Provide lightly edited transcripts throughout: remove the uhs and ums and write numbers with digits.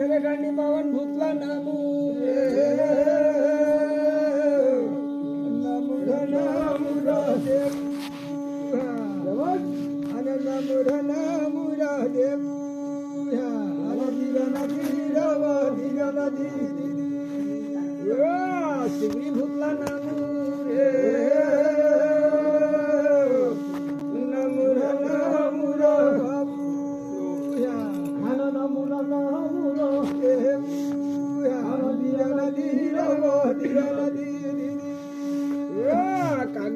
कंसरे गांडी पावन भूतला नामू नमुरा देव आणि नमुरा देव शिवरी भूतला नामू नमुरा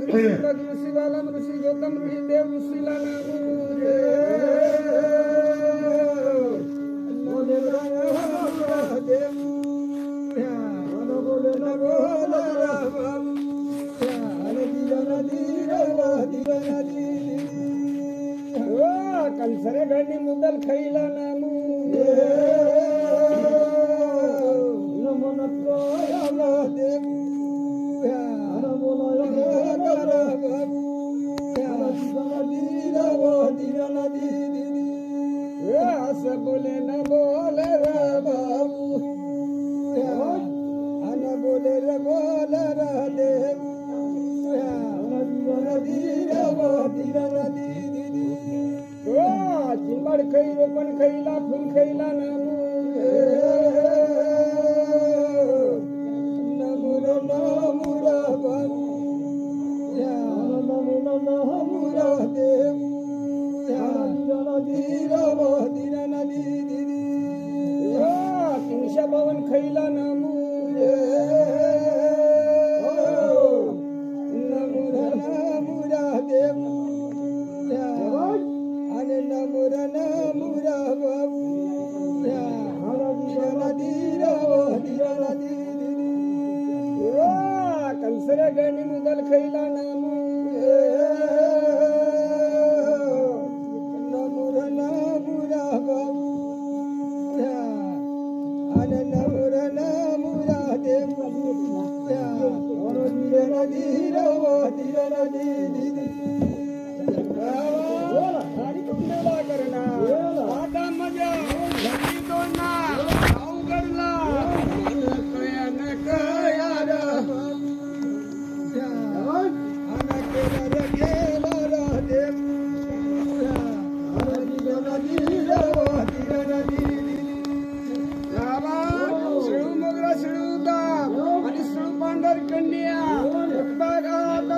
ऋषी बालम ऋषी गौतम ऋषी देव ऋषी कंसरे घडी मुदल खैला नामू असं बोले न बोले र बाबू अन बोले र बोल र देव चिंबड खैर पण खैला फुल खैला नामू नमुरा बाबू नमुरा देव तीनशे बावन खैला नामू नमुरा देव आणि नमुरा बाबू कंसरे गणी मुदल खैला नामू नमुरा बाबू आणि नमुरा देव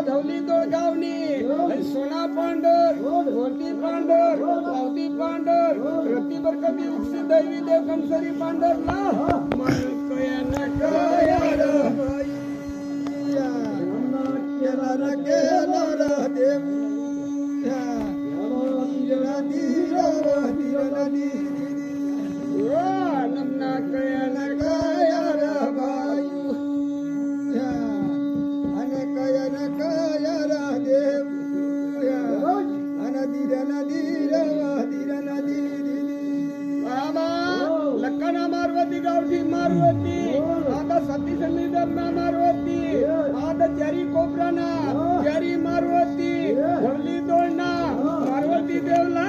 धवली दोळगावनी सोना पांढर मोती पांढर पावती पांढर प्रतिभर कधी उपसी दैवी देव कंसरी पांढरला मन कयान कयार केला देव नमना कयान कयार बायू लक्कना मारवती गावठी मारवती आता सती संगीतना मारवती आता चारी कोपराना चारी मारवती धरली दोडना मारवती देवला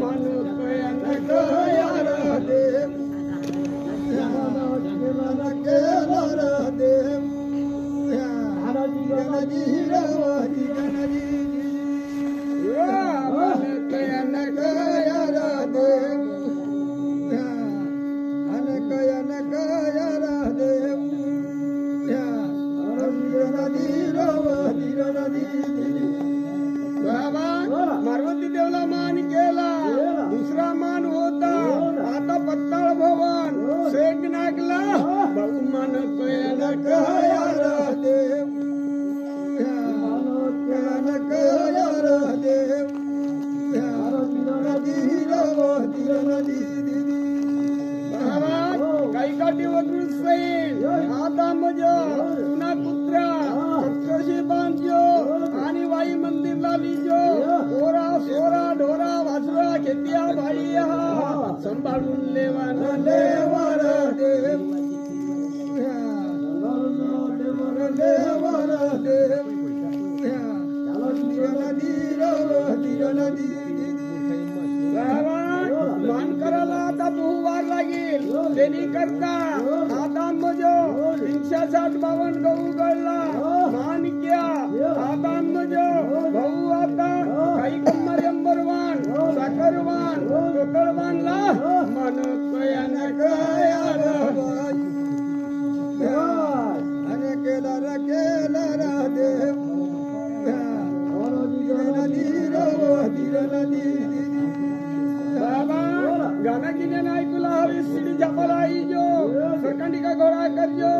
मानु कयान कयार देव देव मारवती देवला मान केला दुसरा मान होता आता पत्ताळ भवन शेख नागला बहुमान कयान कयार देव काही काठी वगैरे सैन आता मज पुन्हा कुत्रा सप्तर्षी बांधजो आणि वाई मंदिरला लिजो ओरा सोरा ढोरा वासरा खेतिया भाईया सांभाळून लेवान लेवार देव मान करायला आता बहुवार लागेल तेनी करता आता मजो 360 गहू गळला माणक्या आता मजो भाऊ आता काही कम्मर अंबरवान साखरवान कोकळवानला मन कयान कयान आणि केला रा देव बाबा गाना किने नाही तुला हवी सिडी जपला जो सरकंडी का घोड़ा करजो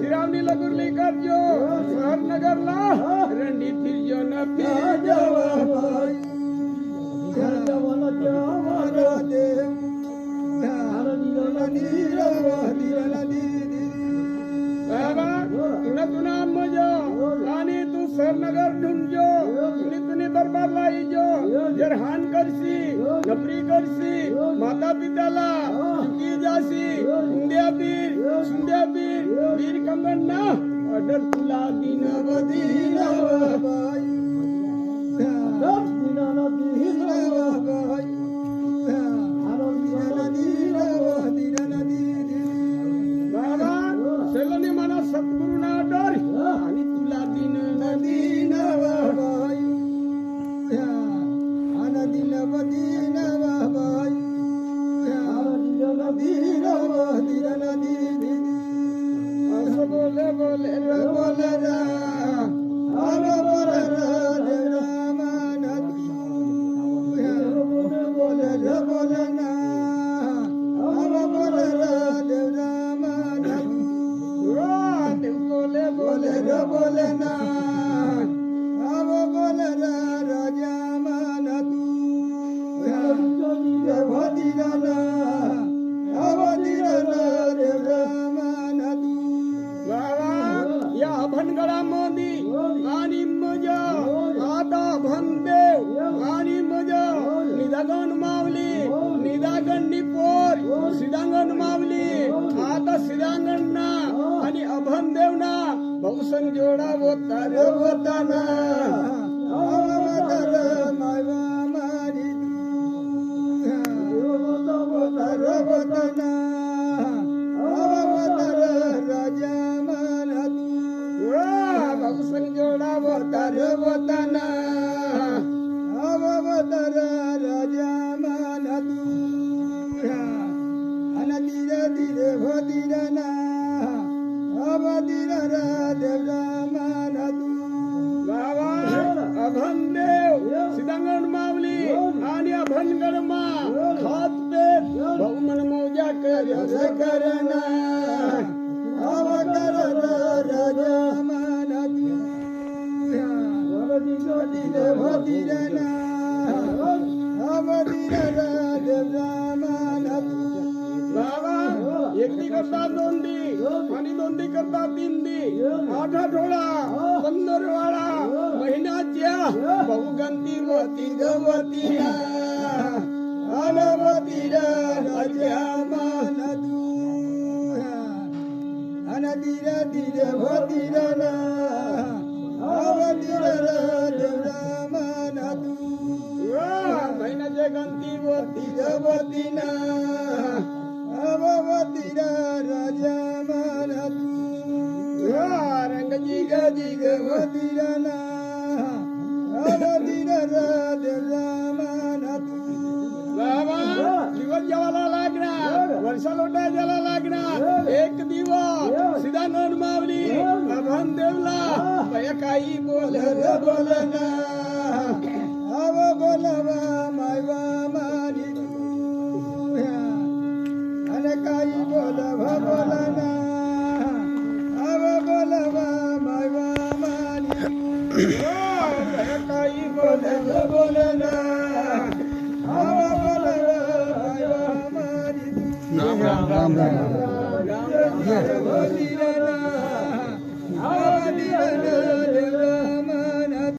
सिरावनी लगुरली करजो शहर नगरला रंडी फिरजो न फिरजो बाबा तुना मजो आणि तू सरनगर ढूंढजो तुनी दरबार लाईजो जरहान करसी नपरी करसी माता पिताला चुकी जासी सुंद्या बीर वीर कंगना अडर तुला दिन बदीन बाबा सेलोनी मना सद्गुरु ना डर आणि तुला दिन नदीन असं बोले बोले रा अरे बोले रा बोले ना अरे बोले रा बोले ना अरे बोले रा राजा माना तू भदीराला या भनगडामध्ये आणि मजा आता भनदेव आणि मजा निदागण मावली निदागण निपोर सिदांगण मावली आता सिदांगण ना आणि अभनदेव ना बहुसंग जोडा होताना संजोडा वतार वताना अवतार राजा माना तू आणि धीरे धीरे भदीरना अवधीर देवला माना तू बाबा अभनदेव सिदांगण मावली आणि अभनगड मा हात पेट बहुमन मौजा करना अवतार राजा एकटी करता दोंदी आणि दोंदी करता तीनदी 8 आठवडा 15 वाडा महिन्याच्या बहुगंती होती गवती अनवती राजा माना तू आणि धीरे धीरे होती ना महिन्याच्या गंती वरती गवती ना अवती राजा माना तू रंगजी गजी गवती ना अवती देवला माना तू बाबा दिवस जेवायला लागणार वर्षा लोटा ज्याला लागणार एक दिवस सिदांगण मावली अभनदेवला भय काही बोलना अव बोलवा मायवा मारी तू आणि काही बोलना अव बोलवा मायवा मारी भय काही बोलना अव बोलवा मायवा मारी राम राम